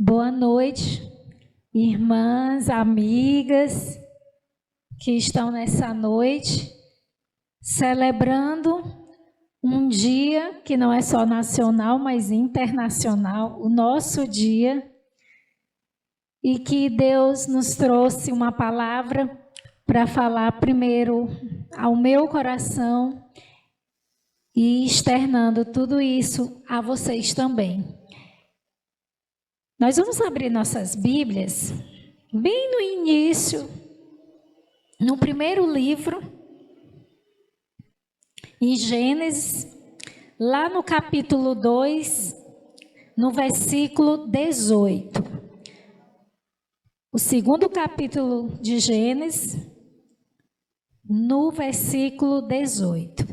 Boa noite, irmãs, amigas que estão nessa noite celebrando um dia que não é só nacional, mas internacional, o nosso dia, e que Deus nos trouxe uma palavra para falar primeiro ao meu coração e externando tudo isso a vocês também. Nós vamos abrir nossas Bíblias bem no início, no primeiro livro, em Gênesis, lá no capítulo 2, no versículo 18. O segundo capítulo de Gênesis, no versículo 18.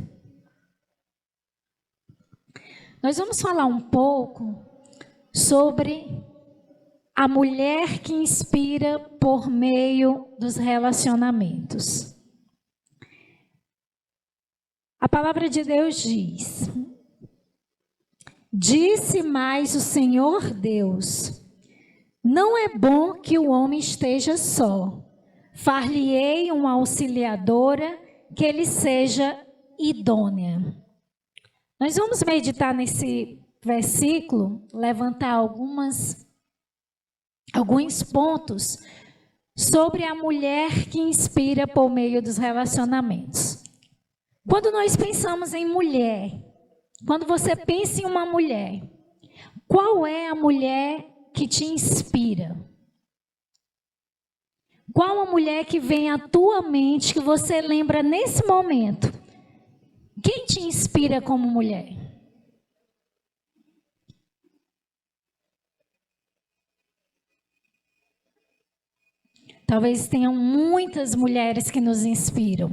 Nós vamos falar um pouco sobre a mulher que inspira por meio dos relacionamentos. A palavra de Deus diz: disse mais o Senhor Deus, não é bom que o homem esteja só. Far-lhe-ei uma auxiliadora que ele seja idônea. Nós vamos meditar nesse versículo, levantar alguns pontos sobre a mulher que inspira por meio dos relacionamentos. Quando nós pensamos em mulher, quando você pensa em uma mulher, qual é a mulher que te inspira? Qual a mulher que vem à tua mente que você lembra nesse momento? Quem te inspira como mulher? Talvez tenham muitas mulheres que nos inspiram.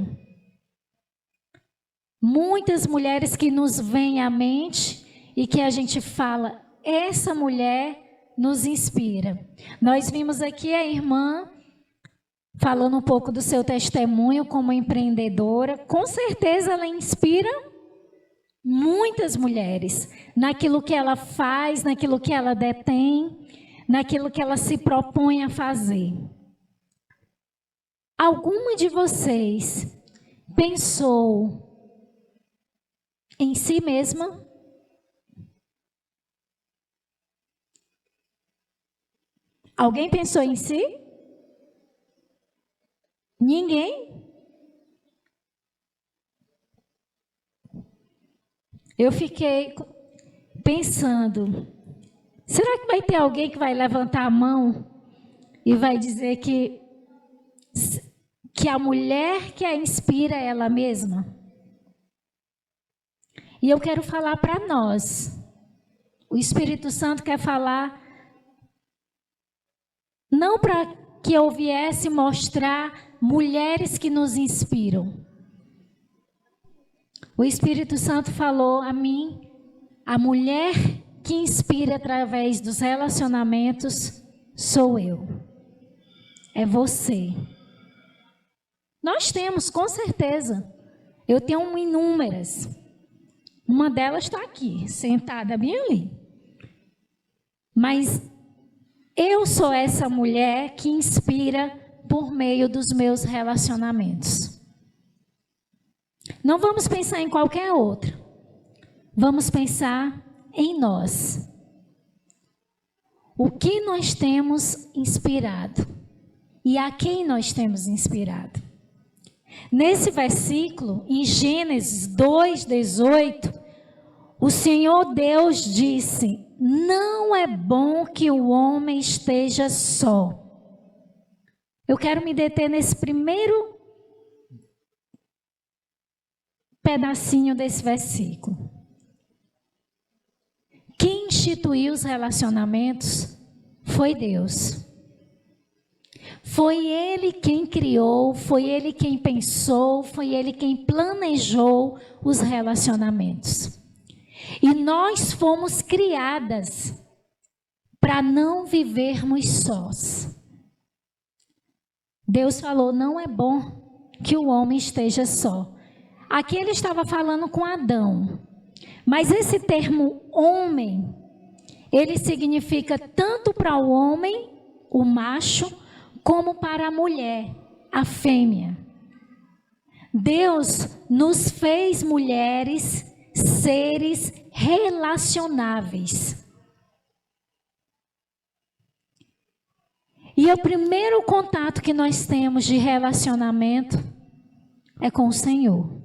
Muitas mulheres que nos vêm à mente e que a gente fala, essa mulher nos inspira. Nós vimos aqui a irmã falando um pouco do seu testemunho como empreendedora. Com certeza ela inspira muitas mulheres naquilo que ela faz, naquilo que ela detém, naquilo que ela se propõe a fazer. Alguma de vocês pensou em si mesma? Alguém pensou em si? Ninguém? Eu fiquei pensando, será que vai ter alguém que vai levantar a mão e vai dizer que a mulher que a inspira é ela mesma? E eu quero falar para nós. O Espírito Santo quer falar, não para que eu viesse mostrar mulheres que nos inspiram. O Espírito Santo falou a mim, a mulher que inspira através dos relacionamentos sou eu. É você. Nós temos, com certeza. Eu tenho inúmeras. Uma delas está aqui, sentada bem ali. Mas eu sou essa mulher que inspira por meio dos meus relacionamentos. Não vamos pensar em qualquer outra. Vamos pensar em nós. O que nós temos inspirado? E a quem nós temos inspirado? Nesse versículo, em Gênesis 2:18, o Senhor Deus disse: não é bom que o homem esteja só. Eu quero me deter nesse primeiro pedacinho desse versículo. Quem instituiu os relacionamentos foi Deus. Foi Ele quem criou, foi Ele quem pensou, foi Ele quem planejou os relacionamentos. E nós fomos criadas para não vivermos sós. Deus falou, não é bom que o homem esteja só. Aqui ele estava falando com Adão. Mas esse termo homem, Ele significa tanto para o homem, o macho, como para a mulher, a fêmea. Deus nos fez mulheres, seres relacionáveis. E o primeiro contato que nós temos de relacionamento é com o Senhor.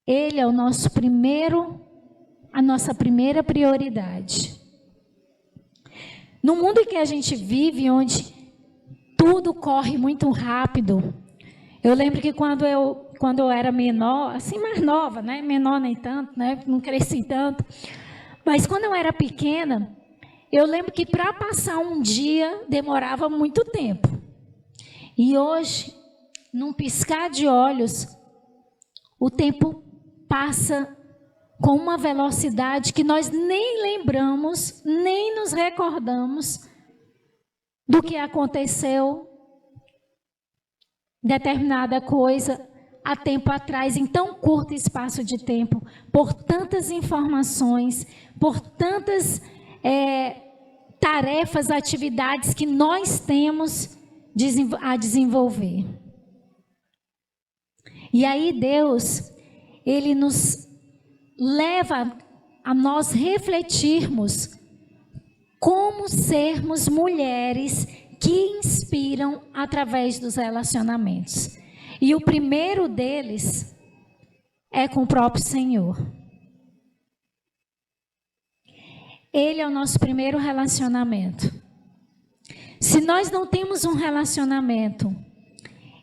Ele é a nossa primeira prioridade. No mundo em que a gente vive, onde tudo corre muito rápido, eu lembro que quando eu era menor, assim mais nova, né? Menor nem tanto, né? Não cresci tanto. Mas quando eu era pequena, eu lembro que para passar um dia demorava muito tempo. E hoje, num piscar de olhos, o tempo passa com uma velocidade que nós nem lembramos, nem nos recordamos do que aconteceu, determinada coisa, há tempo atrás, em tão curto espaço de tempo, por tantas informações, por tantas tarefas, atividades que nós temos a desenvolver. E aí Deus, Ele nos leva a nós refletirmos como sermos mulheres que inspiram através dos relacionamentos. E o primeiro deles é com o próprio Senhor. Ele é o nosso primeiro relacionamento. Se nós não temos um relacionamento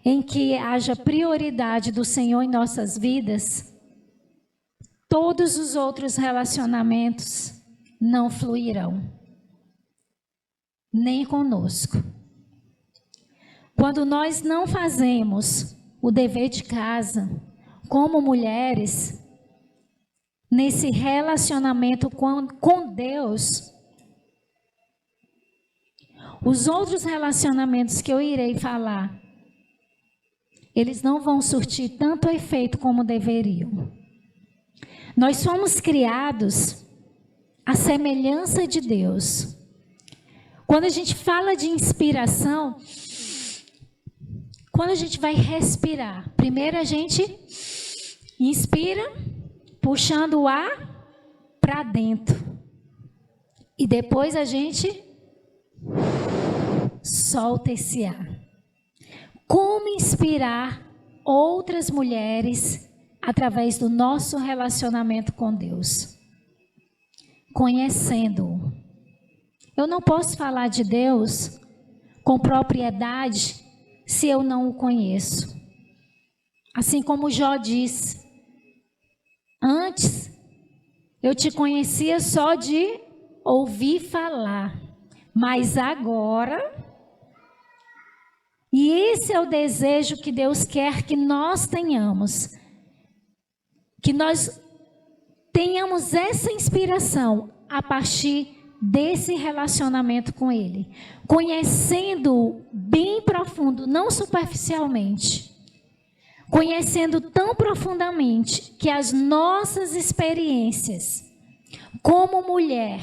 em que haja prioridade do Senhor em nossas vidas, todos os outros relacionamentos não fluirão, nem conosco. Quando nós não fazemos o dever de casa, como mulheres, nesse relacionamento com Deus, os outros relacionamentos que eu irei falar, eles não vão surtir tanto efeito como deveriam. Nós somos criados à semelhança de Deus. Quando a gente fala de inspiração, quando a gente vai respirar, primeiro a gente inspira, puxando o ar para dentro. E depois a gente solta esse ar. Como inspirar outras mulheres através do nosso relacionamento com Deus? Conhecendo-o. Eu não posso falar de Deus com propriedade se eu não o conheço. Assim como Jó disse, antes eu te conhecia só de ouvir falar, mas agora, e esse é o desejo que Deus quer que nós tenhamos, que nós tenhamos essa inspiração a partir desse relacionamento com Ele, conhecendo-o bem profundo, não superficialmente, conhecendo tão profundamente que as nossas experiências como mulher,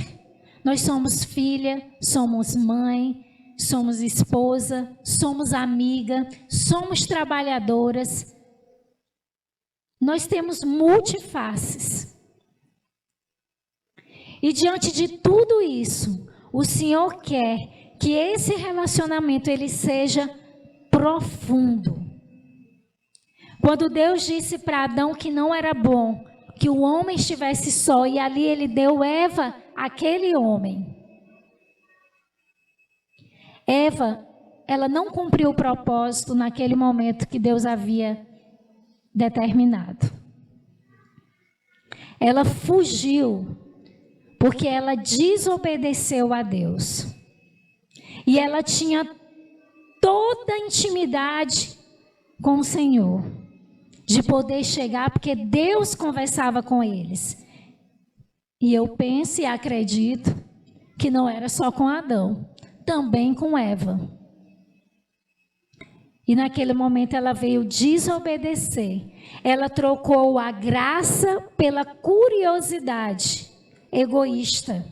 nós somos filha, somos mãe, somos esposa, somos amiga, somos trabalhadoras, nós temos multifaces. E diante de tudo isso, o Senhor quer que esse relacionamento ele seja profundo. Quando Deus disse para Adão que não era bom que o homem estivesse só, e ali ele deu Eva àquele homem. Eva, ela não cumpriu o propósito naquele momento que Deus havia determinado. Ela fugiu, porque ela desobedeceu a Deus. E ela tinha toda a intimidade com o Senhor, de poder chegar, porque Deus conversava com eles. E eu penso e acredito que não era só com Adão, também com Eva. E naquele momento ela veio desobedecer. Ela trocou a graça pela curiosidade. egoísta,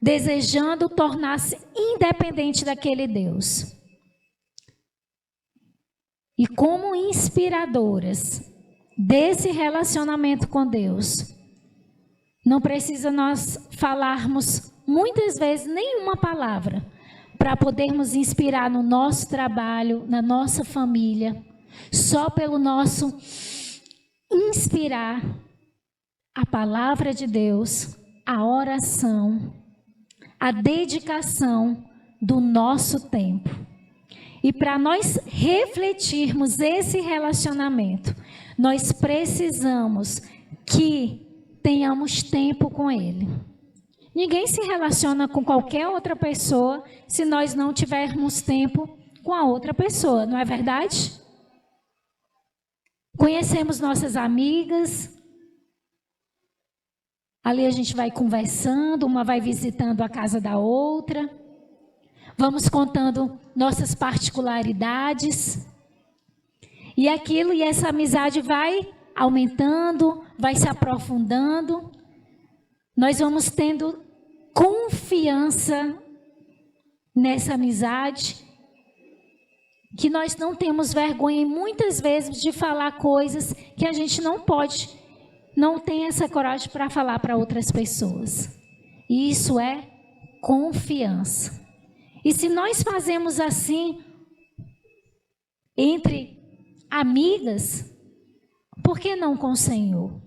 desejando tornar-se independente daquele Deus. E como inspiradoras desse relacionamento com Deus, não precisa nós falarmos muitas vezes nenhuma palavra para podermos inspirar no nosso trabalho, na nossa família, só pelo nosso inspirar a palavra de Deus, a oração, a dedicação do nosso tempo. E para nós refletirmos esse relacionamento, nós precisamos que tenhamos tempo com Ele. Ninguém se relaciona com qualquer outra pessoa se nós não tivermos tempo com a outra pessoa, não é verdade? Conhecemos nossas amigas, ali a gente vai conversando, uma vai visitando a casa da outra, vamos contando nossas particularidades, e essa amizade vai aumentando, vai se aprofundando, nós vamos tendo confiança nessa amizade, que nós não temos vergonha muitas vezes de falar coisas que a gente não tem essa coragem para falar para outras pessoas. E isso é confiança. E se nós fazemos assim entre amigas, por que não com o Senhor?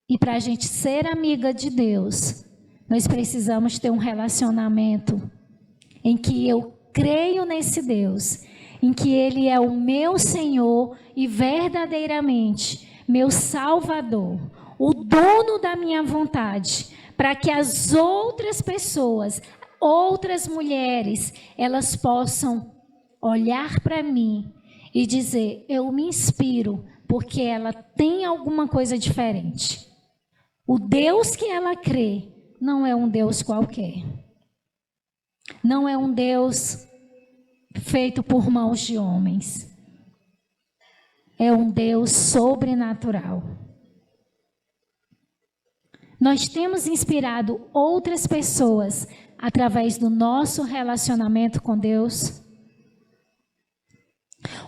E para a gente ser amiga de Deus, nós precisamos ter um relacionamento em que eu creio nesse Deus, em que Ele é o meu Senhor e verdadeiramente meu Salvador, o dono da minha vontade, para que as outras pessoas, outras mulheres, elas possam olhar para mim e dizer, eu me inspiro, porque ela tem alguma coisa diferente. O Deus que ela crê não é um Deus qualquer. Não é um Deus feito por mãos de homens. É um Deus sobrenatural. Nós temos inspirado outras pessoas através do nosso relacionamento com Deus.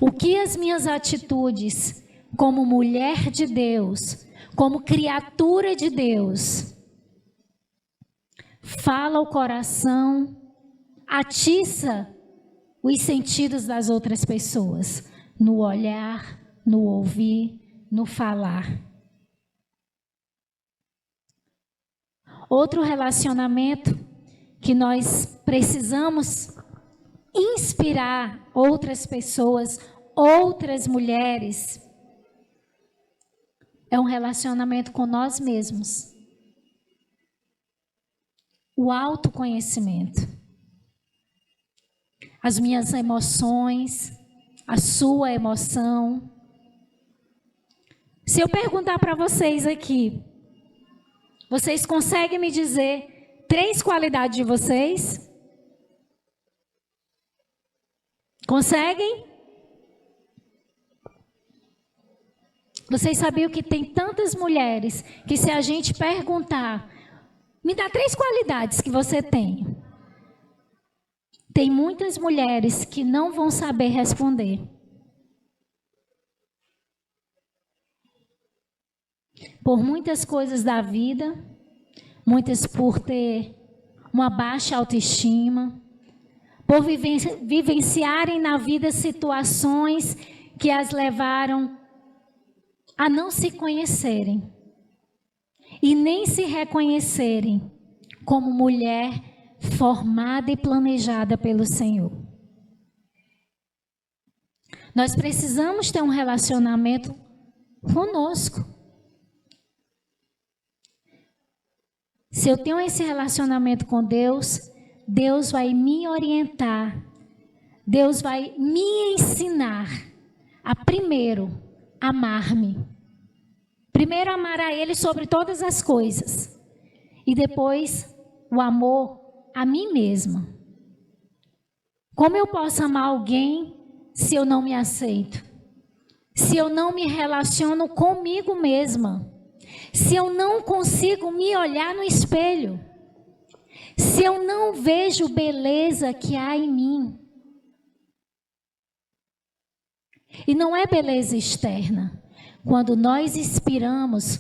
O que as minhas atitudes como mulher de Deus, como criatura de Deus, fala o coração, atiça os sentidos das outras pessoas, no olhar, no ouvir, no falar. Outro relacionamento que nós precisamos inspirar outras pessoas, outras mulheres, é um relacionamento com nós mesmos. O autoconhecimento. As minhas emoções, a sua emoção. Se eu perguntar para vocês aqui, vocês conseguem me dizer 3 qualidades de vocês? Conseguem? Vocês sabiam que tem tantas mulheres que se a gente perguntar, me dá 3 qualidades que você tem. Tem muitas mulheres que não vão saber responder. Por muitas coisas da vida, muitas por ter uma baixa autoestima, por vivenciarem na vida situações que as levaram a não se conhecerem e nem se reconhecerem como mulher formada e planejada pelo Senhor. Nós precisamos ter um relacionamento conosco. Se eu tenho esse relacionamento com Deus, Deus vai me orientar, Deus vai me ensinar a primeiro amar-me. Primeiro amar a Ele sobre todas as coisas. E depois o amor a mim mesma. Como eu posso amar alguém se eu não me aceito? Se eu não me relaciono comigo mesma? se eu não consigo me olhar no espelho, se eu não vejo beleza que há em mim? E não é beleza externa. Quando nós inspiramos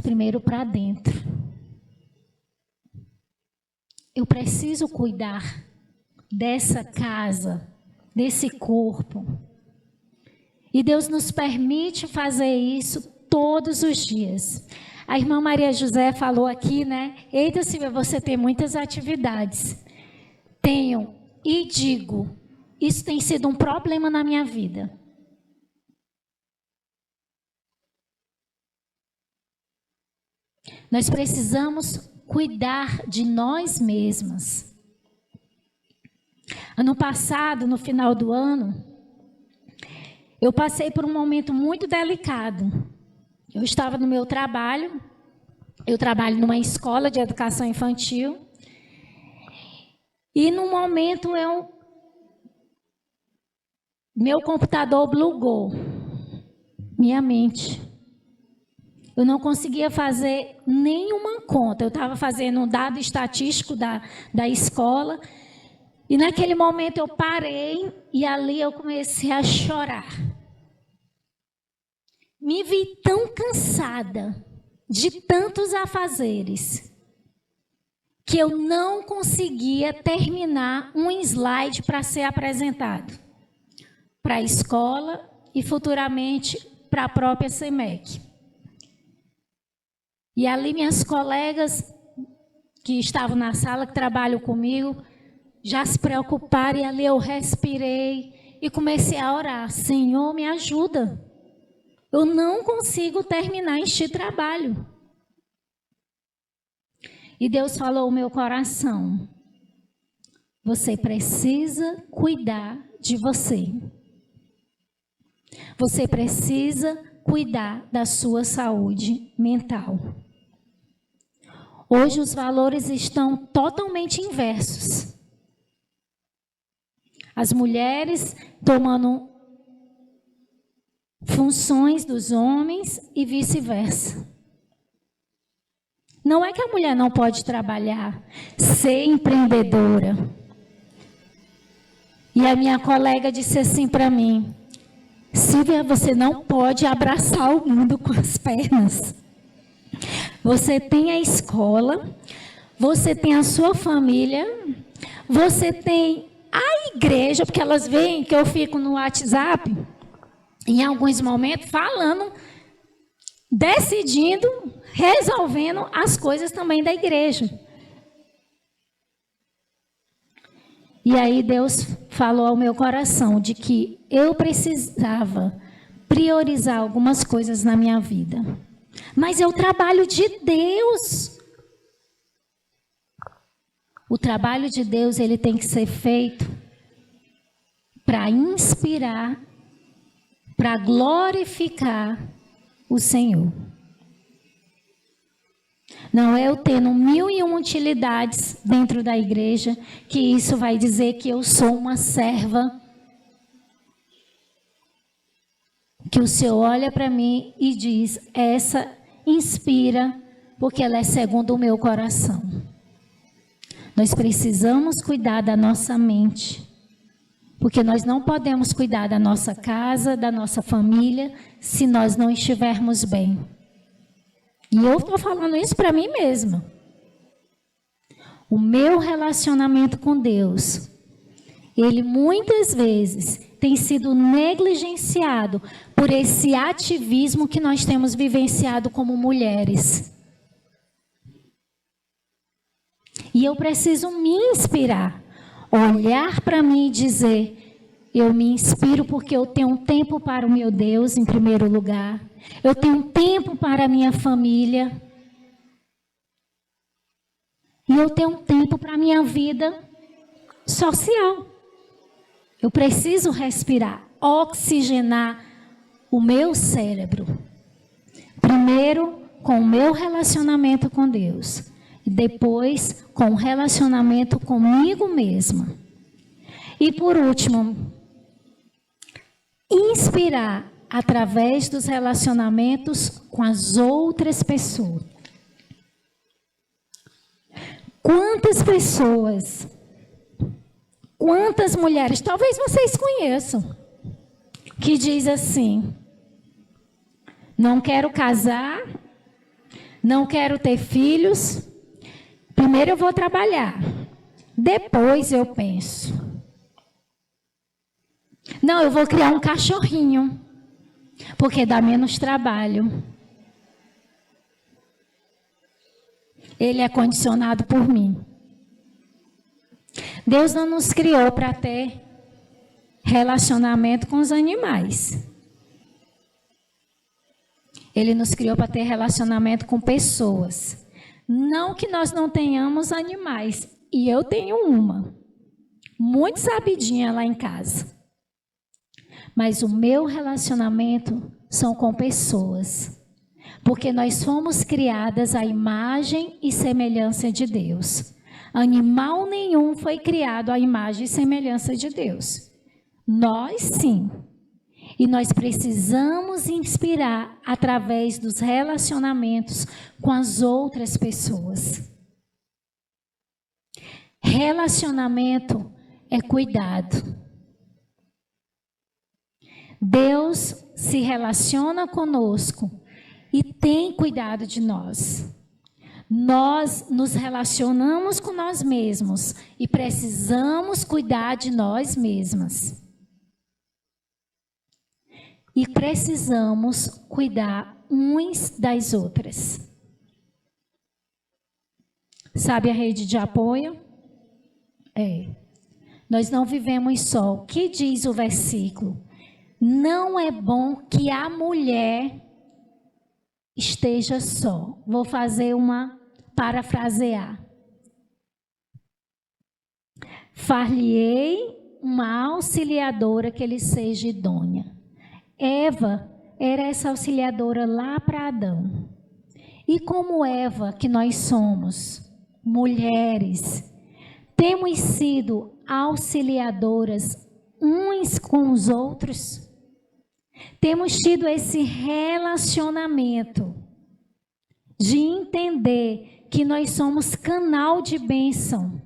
primeiro para dentro. Eu preciso cuidar dessa casa, desse corpo. E Deus nos permite fazer isso todos os dias. A irmã Maria José falou aqui, né? Eita, Silvia, você tem muitas atividades. Tenho e digo, isso tem sido um problema na minha vida. Nós precisamos cuidar de nós mesmas. Ano passado, no final do ano, eu passei por um momento muito delicado. Eu estava no meu trabalho, eu trabalho numa escola de educação infantil, e no momento meu computador bugou, minha mente. Eu não conseguia fazer nenhuma conta. Eu estava fazendo um dado estatístico da escola. E naquele momento eu parei e ali eu comecei a chorar. Me vi tão cansada de tantos afazeres que eu não conseguia terminar um slide para ser apresentado para a escola e futuramente para a própria CEMEC. E ali minhas colegas que estavam na sala, que trabalham comigo, já se preocuparam, e ali eu respirei e comecei a orar. Senhor, me ajuda. Eu não consigo terminar este trabalho. E Deus falou ao meu coração: você precisa cuidar de você. Você precisa cuidar da sua saúde mental. Hoje os valores estão totalmente inversos. As mulheres tomando funções dos homens e vice-versa. Não é que a mulher não pode trabalhar, ser empreendedora. E a minha colega disse assim para mim: Silvia, você não pode abraçar o mundo com as pernas. Você tem a escola, você tem a sua família, você tem a igreja, porque elas veem que eu fico no WhatsApp, em alguns momentos, falando, decidindo, resolvendo as coisas também da igreja. E aí Deus falou ao meu coração de que eu precisava priorizar algumas coisas na minha vida. Mas é o trabalho de Deus. O trabalho de Deus, ele tem que ser feito para inspirar, para glorificar o Senhor. Não é eu tendo 1001 utilidades dentro da igreja, que isso vai dizer que eu sou uma serva. Que o Senhor olha para mim e diz: essa inspira, porque ela é segundo o meu coração. Nós precisamos cuidar da nossa mente, porque nós não podemos cuidar da nossa casa, da nossa família, se nós não estivermos bem. E eu estou falando isso para mim mesma. O meu relacionamento com Deus, ele muitas vezes tem sido negligenciado por esse ativismo que nós temos vivenciado como mulheres. E eu preciso me inspirar, olhar para mim e dizer: eu me inspiro porque eu tenho um tempo para o meu Deus em primeiro lugar. Eu tenho um tempo para a minha família. E eu tenho um tempo para a minha vida social. Eu preciso respirar, oxigenar o meu cérebro. Primeiro, com o meu relacionamento com Deus. E depois, com o relacionamento comigo mesma. E por último, inspirar através dos relacionamentos com as outras pessoas. Quantas pessoas, quantas mulheres, talvez vocês conheçam, que diz assim: não quero casar, não quero ter filhos, primeiro eu vou trabalhar, depois eu penso. Não, eu vou criar um cachorrinho, porque dá menos trabalho. Ele é condicionado por mim. Deus não nos criou para ter relacionamento com os animais. Ele nos criou para ter relacionamento com pessoas. Não que nós não tenhamos animais. E eu tenho uma, muito sabidinha lá em casa. Mas o meu relacionamento são com pessoas. Porque nós fomos criadas à imagem e semelhança de Deus. Animal nenhum foi criado à imagem e semelhança de Deus. Nós sim. E nós precisamos inspirar através dos relacionamentos com as outras pessoas. Relacionamento é cuidado. Deus se relaciona conosco e tem cuidado de nós. Nós nos relacionamos com nós mesmos e precisamos cuidar de nós mesmas. E precisamos cuidar uns das outras. Sabe a rede de apoio? Nós não vivemos só. O que diz o versículo? Não é bom que a mulher esteja só. Vou fazer parafrasear. Far-lhe-ei uma auxiliadora que lhe seja idônea. Eva era essa auxiliadora lá para Adão. E como Eva, que nós somos, mulheres, temos sido auxiliadoras uns com os outros? Temos tido esse relacionamento de entender que nós somos canal de bênção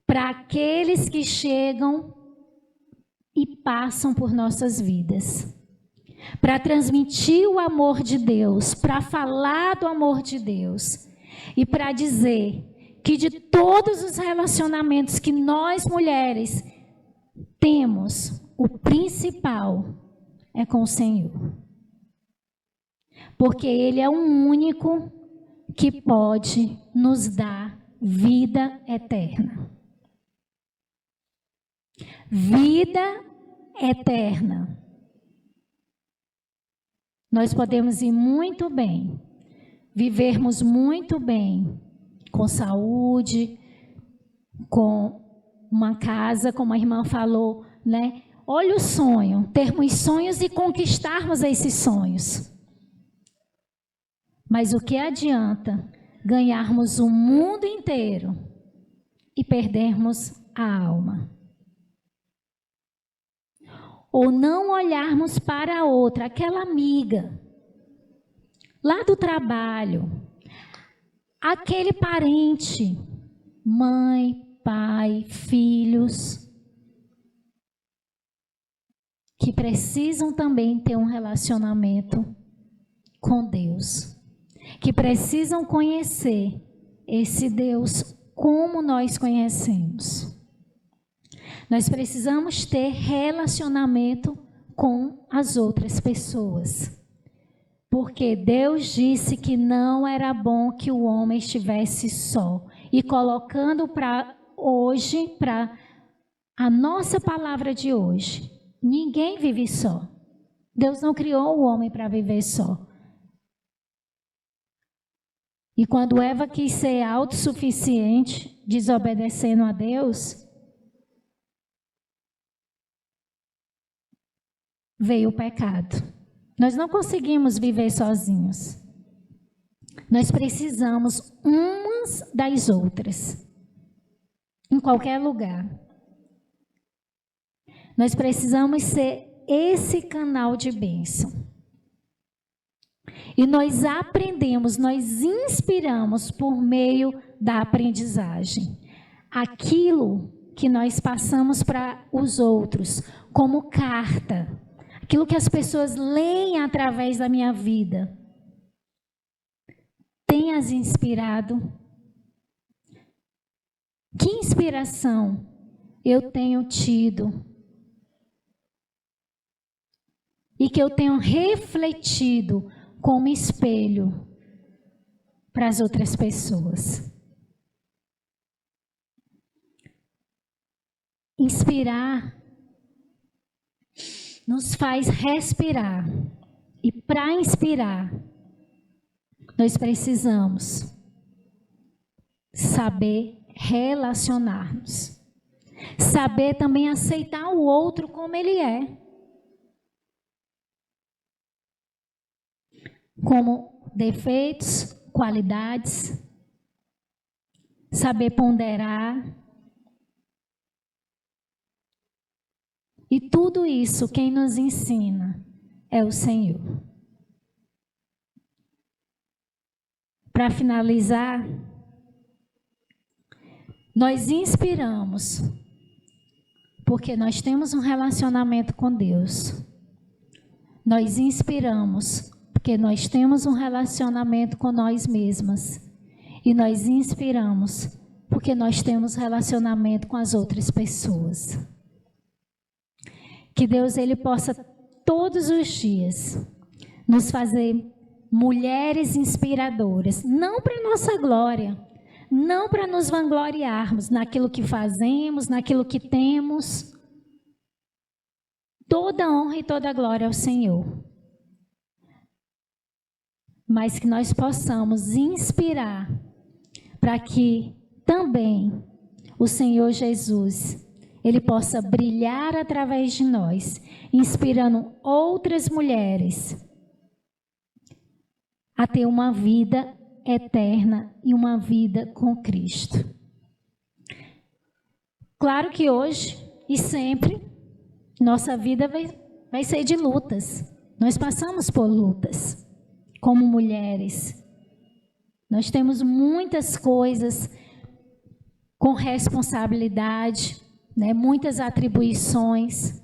para aqueles que chegam e passam por nossas vidas, para transmitir o amor de Deus, para falar do amor de Deus e para dizer que de todos os relacionamentos que nós mulheres temos, o principal é com o Senhor. Porque Ele é o único que pode nos dar vida eterna. Vida eterna. Nós podemos ir muito bem, vivermos muito bem, com saúde, com uma casa, como a irmã falou, né? Olha o sonho, termos sonhos e conquistarmos esses sonhos. Mas o que adianta ganharmos o mundo inteiro e perdermos a alma? Ou não olharmos para a outra, aquela amiga, lá do trabalho, aquele parente, mãe, pai, filhos, que precisam também ter um relacionamento com Deus, que precisam conhecer esse Deus como nós conhecemos. Nós precisamos ter relacionamento com as outras pessoas. Porque Deus disse que não era bom que o homem estivesse só. E colocando para hoje, para a nossa palavra de hoje, ninguém vive só. Deus não criou o homem para viver só. E quando Eva quis ser autossuficiente, desobedecendo a Deus, veio o pecado. Nós não conseguimos viver sozinhos. Nós precisamos umas das outras. Em qualquer lugar. Nós precisamos ser esse canal de bênção. E nós aprendemos, nós inspiramos por meio da aprendizagem. Aquilo que nós passamos para os outros, como carta, aquilo que as pessoas leem através da minha vida, tem as inspirado? Que inspiração eu tenho tido? E que eu tenho refletido como espelho para as outras pessoas. Inspirar nos faz respirar. E para inspirar, nós precisamos saber relacionar-nos. Saber também aceitar o outro como ele é. Como defeitos, qualidades. Saber ponderar. E tudo isso, quem nos ensina é o Senhor. Para finalizar, nós inspiramos, porque nós temos um relacionamento com Deus. Nós inspiramos, porque nós temos um relacionamento com nós mesmas. E nós inspiramos, porque nós temos relacionamento com as outras pessoas. Que Deus, Ele possa todos os dias nos fazer mulheres inspiradoras, não para nossa glória, não para nos vangloriarmos naquilo que fazemos, naquilo que temos. Toda honra e toda glória ao Senhor. Mas que nós possamos inspirar para que também o Senhor Jesus, Ele possa brilhar através de nós, inspirando outras mulheres a ter uma vida eterna e uma vida com Cristo. Claro que hoje e sempre, nossa vida vai ser de lutas. Nós passamos por lutas como mulheres. Nós temos muitas coisas com responsabilidade, né? Muitas atribuições,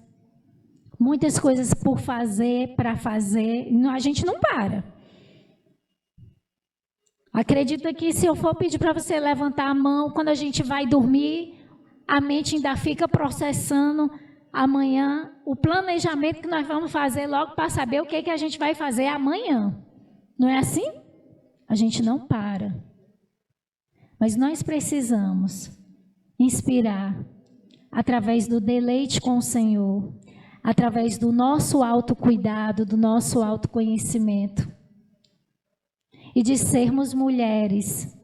muitas coisas por fazer, para fazer, a gente não para. Acredita que se eu for pedir para você levantar a mão, quando a gente vai dormir, a mente ainda fica processando amanhã o planejamento que nós vamos fazer logo para saber o que a gente vai fazer amanhã. Não é assim? A gente não para. Mas nós precisamos inspirar através do deleite com o Senhor, através do nosso autocuidado, do nosso autoconhecimento, e de sermos mulheres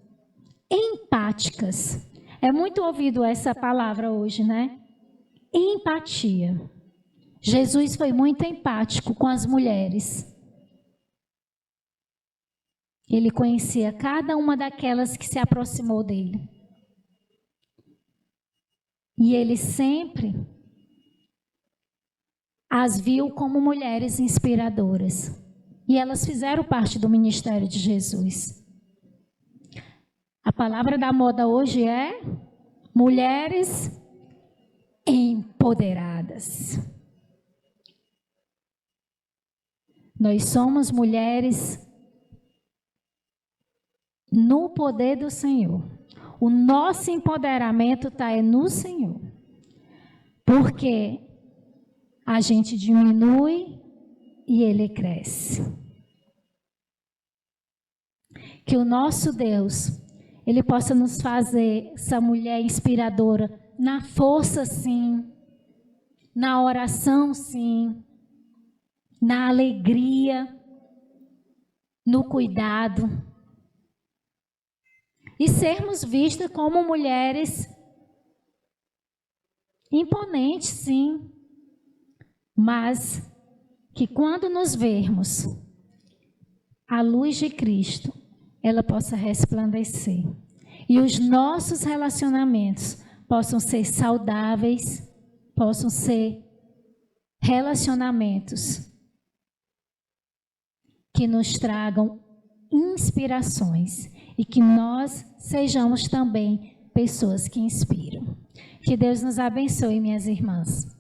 empáticas. É muito ouvido essa palavra hoje, né? Empatia. Jesus foi muito empático com as mulheres. Ele conhecia cada uma daquelas que se aproximou dele. E ele sempre as viu como mulheres inspiradoras. E elas fizeram parte do ministério de Jesus. A palavra da moda hoje é mulheres empoderadas. Nós somos mulheres no poder do Senhor. O nosso empoderamento está no Senhor. Porque a gente diminui e Ele cresce. Que o nosso Deus, Ele possa nos fazer essa mulher inspiradora na força, sim. Na oração, sim. Na alegria. No cuidado. E sermos vistas como mulheres imponentes, sim. Mas que quando nos vermos, a luz de Cristo, ela possa resplandecer. E os nossos relacionamentos possam ser saudáveis, possam ser relacionamentos que nos tragam inspirações e que nós sejamos também pessoas que inspiram. Que Deus nos abençoe, minhas irmãs.